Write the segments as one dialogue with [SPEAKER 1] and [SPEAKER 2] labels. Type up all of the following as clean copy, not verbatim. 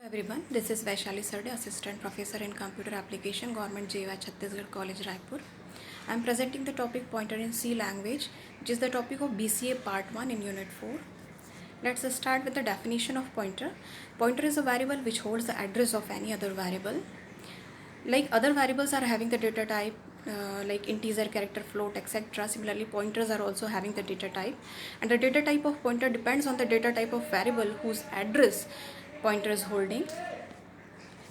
[SPEAKER 1] Everyone, this is Vaishali Sarde, Assistant Professor in Computer Application, Government JY Chhattisgarh College, Raipur. I am presenting the topic pointer in C language, which is the topic of BCA Part 1 in Unit 4. Let's start with the definition of pointer. Pointer is a variable which holds the address of any other variable. Like other variables are having the data type like integer, character, float, etc. Similarly, pointers are also having the data type, and the data type of pointer depends on the data type of variable whose address pointer is holding.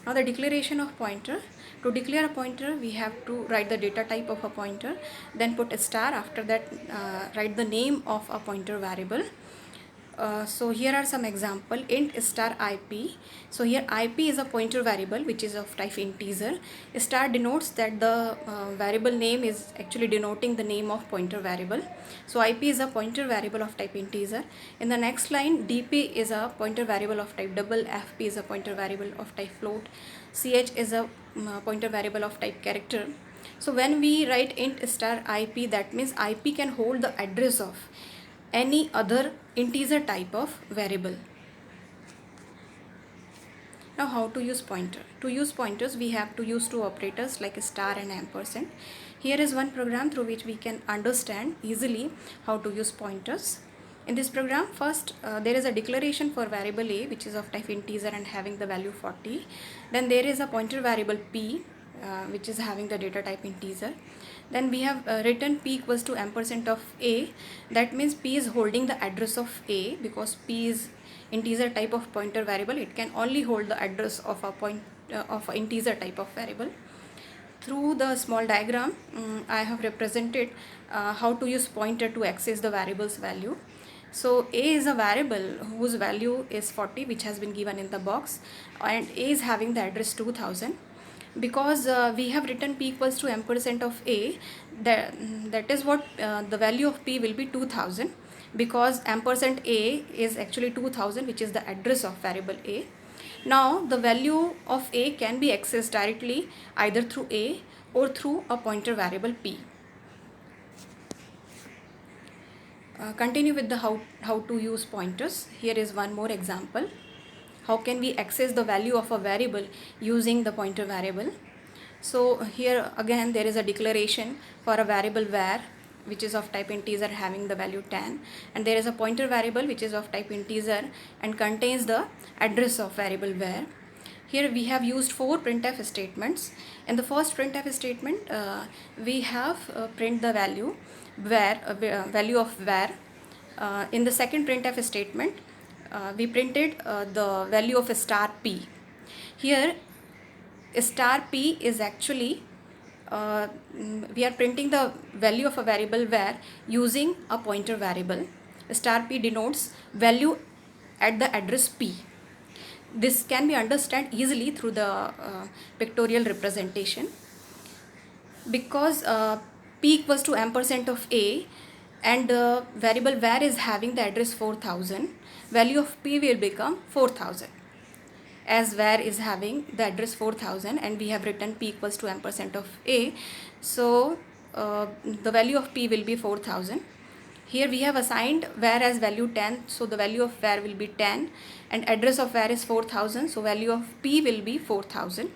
[SPEAKER 1] Now the declaration of pointer. To declare a pointer, we have to write the data type of a pointer, then put a star. After that, write the name of a pointer variable. So here are some example. Int star IP. So here IP is a pointer variable which is of type integer. Star denotes that the variable name is actually denoting the name of pointer variable. So IP is a pointer variable of type integer. In the next line, DP is a pointer variable of type double. FP is a pointer variable of type float. CH is a pointer variable of type character. So when we write int star IP, that means IP can hold the address of any other integer type of variable. Now how to use pointer? To use pointers, we have to use two operators like star and ampersand. Here is one program through which we can understand easily how to use pointers. In this program, first there is a declaration for variable a which is of type integer and having the value 40. Then there is a pointer variable p which is having the data type integer. Then we have written p equals to ampersand of a. That means p is holding the address of a, because p is integer type of pointer variable. It can only hold the address of a of an integer type of variable. Through the small diagram, I have represented how to use pointer to access the variable's value. So a is a variable whose value is 40, which has been given in the box, and a is having the address 2000. Because we have written p equals to ampersand of a, that is what the value of p will be 2000, because ampersand a is actually 2000, which is the address of variable a. Now the value of a can be accessed directly either through a or through a pointer variable p. Continue with the how to use pointers. Here is one more example. How can we access the value of a variable using the pointer variable? So here again there is a declaration for a variable var which is of type integer having the value 10, and there is a pointer variable which is of type integer and contains the address of variable var. Here we have used 4 printf statements. In the first printf statement, we have print the value var, value of var. In the second printf statement, we printed the value of a star p. Here star p is actually we are printing the value of a variable var using a pointer variable. Star p denotes value at the address p. This can be understood easily through the pictorial representation. Because p equals to ampersand of a and the variable var is having the address 4000, value of p will become 4000. As var is having the address 4000 and we have written p equals to ampersand of a, so the value of p will be 4000. Here we have assigned var as value 10, so the value of var will be 10, and address of var is 4000, so value of p will be 4000.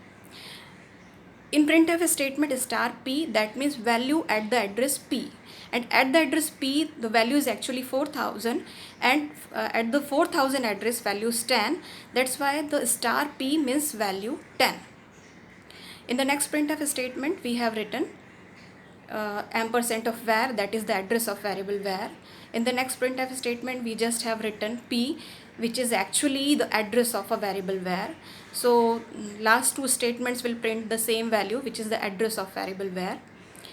[SPEAKER 1] In printf statement star p, that means value at the address p, and at the address p the value is actually 4000, and at the 4000 address value is 10. That's why the star p means value 10. In the next printf statement we have written ampersand of var, that is the address of variable var. In the next printf statement we just have written p, which is actually the address of a variable var. So last two statements will print the same value, which is the address of variable var.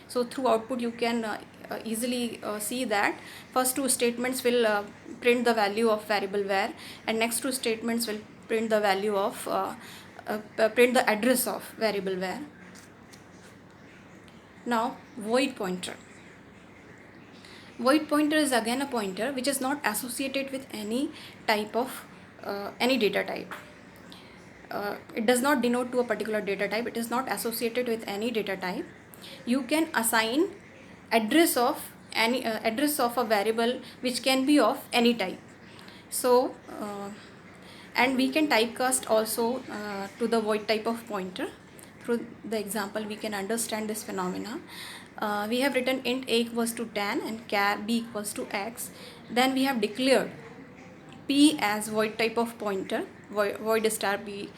[SPEAKER 1] So through output you can easily see that first two statements will print the value of variable var, and next two statements will print the value of print the address of variable var. Now void pointer. Void pointer is again a pointer which is not associated with any type of any data type. It does not denote to a particular data type. It is not associated with any data type. You can assign address of any address of a variable which can be of any type. So And we can typecast also to the void type of pointer. Through the example we can understand this phenomena. We have written int a equals to 10 and char b equals to x. Then we have declared p as void type of pointer. Void star b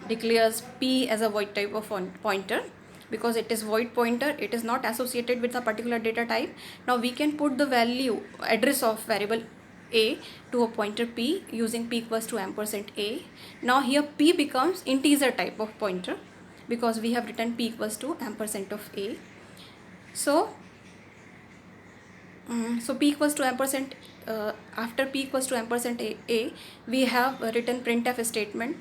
[SPEAKER 1] declares p as a void type of pointer. Because it is void pointer, it is not associated with a particular data type. Now we can put the value address of variable a to a pointer p using p equals to ampersand a. Now here p becomes integer type of pointer because we have written p equals to ampersand of a. So p equals to ampersand, after p equals to ampersand a, we have written printf statement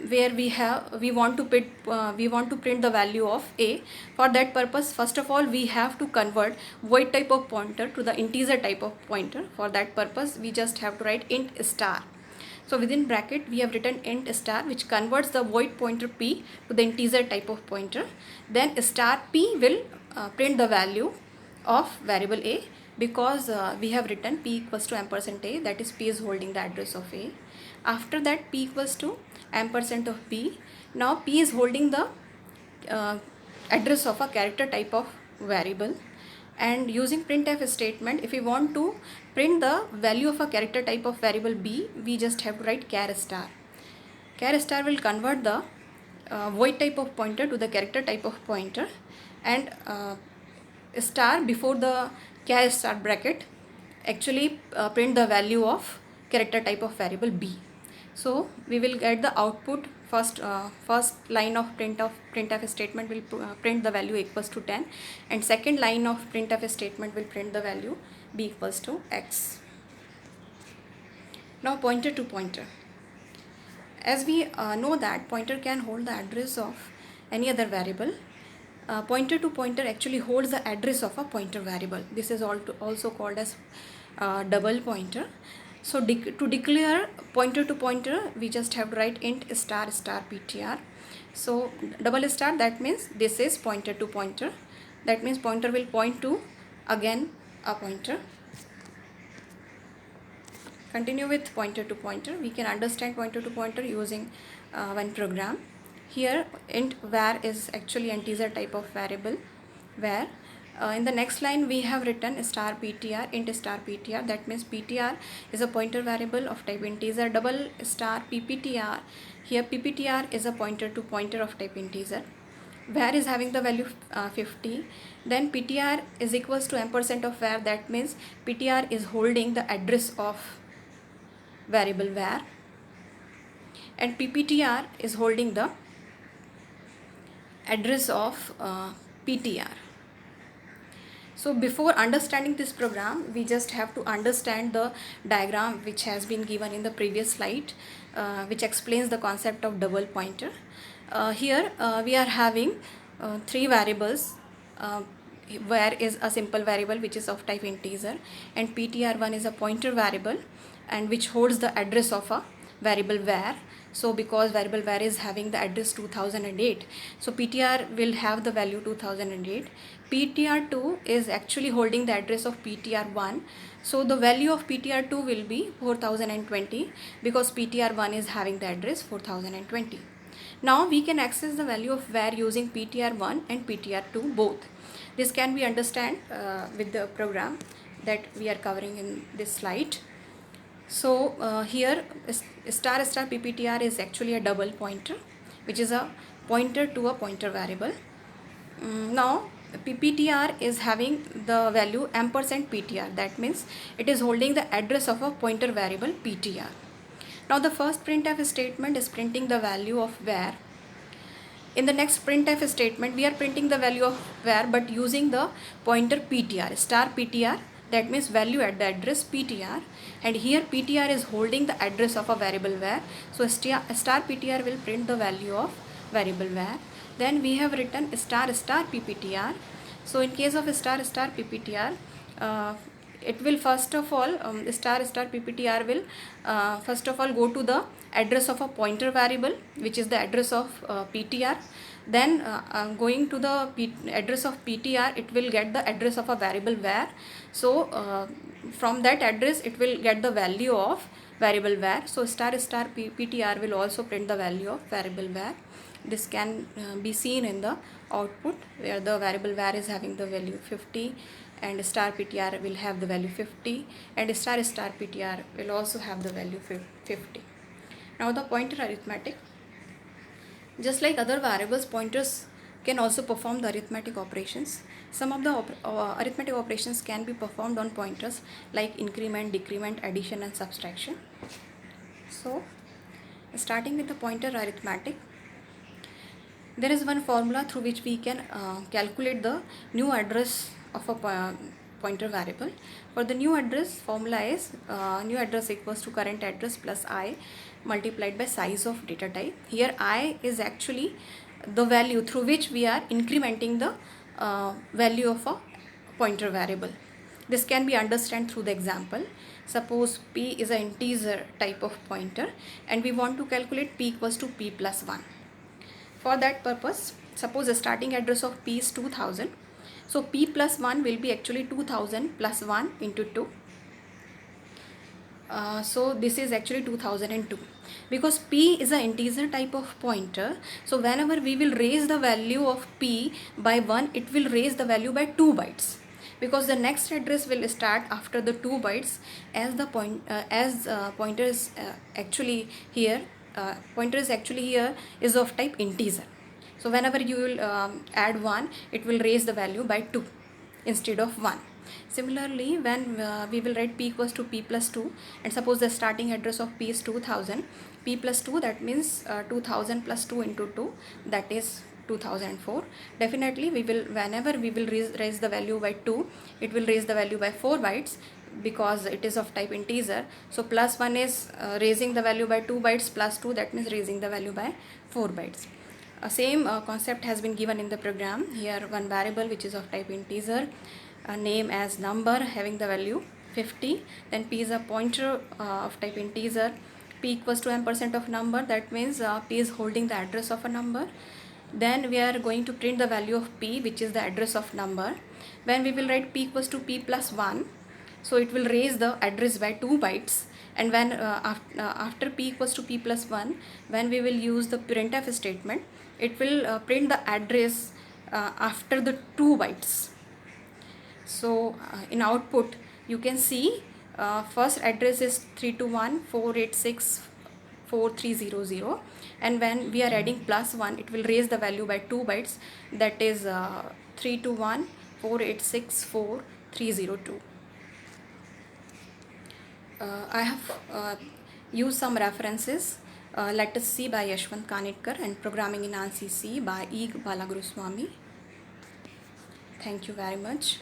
[SPEAKER 1] where we want to print the value of a. For that purpose, first of all we have to convert void type of pointer to the integer type of pointer. For that purpose we just have to write int star. So within bracket we have written int star, which converts the void pointer p to the integer type of pointer. Then star p will print the value of variable a, because we have written p equals to ampersand a, that is p is holding the address of a. After that p equals to ampersand of b. Now p is holding the address of a character type of variable, and using printf statement, if we want to print the value of a character type of variable b, we just have to write char star. Char star will convert the void type of pointer to the character type of pointer, and star before the char star bracket actually print the value of character type of variable b. So we will get the output. First line of printf statement will print the value equals to 10, and second line of printf statement will print the value b equals to x. Now pointer to pointer. As we know that pointer can hold the address of any other variable, pointer to pointer actually holds the address of a pointer variable. This is also called as double pointer. So to declare pointer to pointer, we just have to write int star star ptr. So double star, that means this is pointer to pointer. That means pointer will point to again a pointer. Continue with pointer to pointer. We can understand pointer to pointer using one program. Here int var is actually integer type of variable var. In the next line we have written star ptr, int star ptr. That means ptr is a pointer variable of type integer. Double star pptr. Here pptr is a pointer to pointer of type integer. Var is having the value 50. Then ptr is equals to ampersand of var. That means ptr is holding the address of variable var, and pptr is holding the address of ptr. So before understanding this program, we just have to understand the diagram which has been given in the previous slide, which explains the concept of double pointer. Here we are having three variables. Var is a simple variable which is of type integer, and ptr1 is a pointer variable and which holds the address of a variable var. So because variable var is having the address 2008, so ptr will have the value 2008. ptr2 is actually holding the address of ptr1, so the value of ptr2 will be 4020 because ptr1 is having the address 4020. Now we can access the value of var using ptr1 and ptr2 both. This can be understand with the program that we are covering in this slide. So here star star pptr is actually a double pointer, which is a pointer to a pointer variable. Now pptr is having the value ampersand ptr. That means it is holding the address of a pointer variable ptr. Now the first printf statement is printing the value of var. In the next printf statement, we are printing the value of var but using the pointer ptr, star ptr. That means value at the address ptr, and here ptr is holding the address of a variable var. So star ptr will print the value of variable var. Then we have written star star pptr. So in case of star star pptr, it will first of all star star pptr will first of all go to the address of a pointer variable, which is the address of ptr. Then going to the address of ptr, it will get the address of a variable var. So from that address it will get the value of variable var. So ptr will also print the value of variable var. This can be seen in the output, where the variable var is having the value 50 and star ptr will have the value 50, and star ptr will also have the value 50. Now the pointer arithmetic. Just like other variables, pointers can also perform the arithmetic operations. Some of the arithmetic operations can be performed on pointers, like increment, decrement, addition and subtraction. So starting with the pointer arithmetic, there is one formula through which we can calculate the new address of a pointer variable. For the new address, formula is new address equals to current address plus I multiplied by size of data type. Here I is actually the value through which we are incrementing the value of a pointer variable. This can be understood through the example. Suppose p is an integer type of pointer and we want to calculate p equals to p plus 1. For that purpose, suppose the starting address of p is 2000. So p plus 1 will be actually 2000 plus 1 into 2. So this is actually 2002. Because p is an integer type of pointer, so whenever we will raise the value of p by 1, it will raise the value by 2 bytes. Because the next address will start after the 2 bytes, as the pointer is actually here. Pointer is actually here is of type integer. So whenever you will add 1, it will raise the value by 2 instead of 1. Similarly, when we will write p equals to p plus 2, and suppose the starting address of p is 2000, p plus 2, that means 2000 plus 2 into 2, that is 2004. Definitely we will, whenever we will raise the value by 2, it will raise the value by 4 bytes, because it is of type integer. So plus 1 is raising the value by 2 bytes, plus 2, that means raising the value by 4 bytes. Same concept has been given in the program. Here one variable which is of type integer, name as number, having the value 50. Then p is a pointer of type integer. P equals to ampersand of number, that means p is holding the address of a number. Then we are going to print the value of p, which is the address of number. When we will write p equals to p plus 1, so it will raise the address by 2 bytes. And when after p equals to p plus 1, when we will use the printf statement, it will print the address after the 2 bytes. So in output you can see first address is 321.486.4300, and when we are adding plus 1, it will raise the value by 2 bytes, that is 321.486.4302. I have used some references. Let us see by Yashwant Kanetkar and Programming in ANSI C by E. Balaguruswamy. Thank you very much.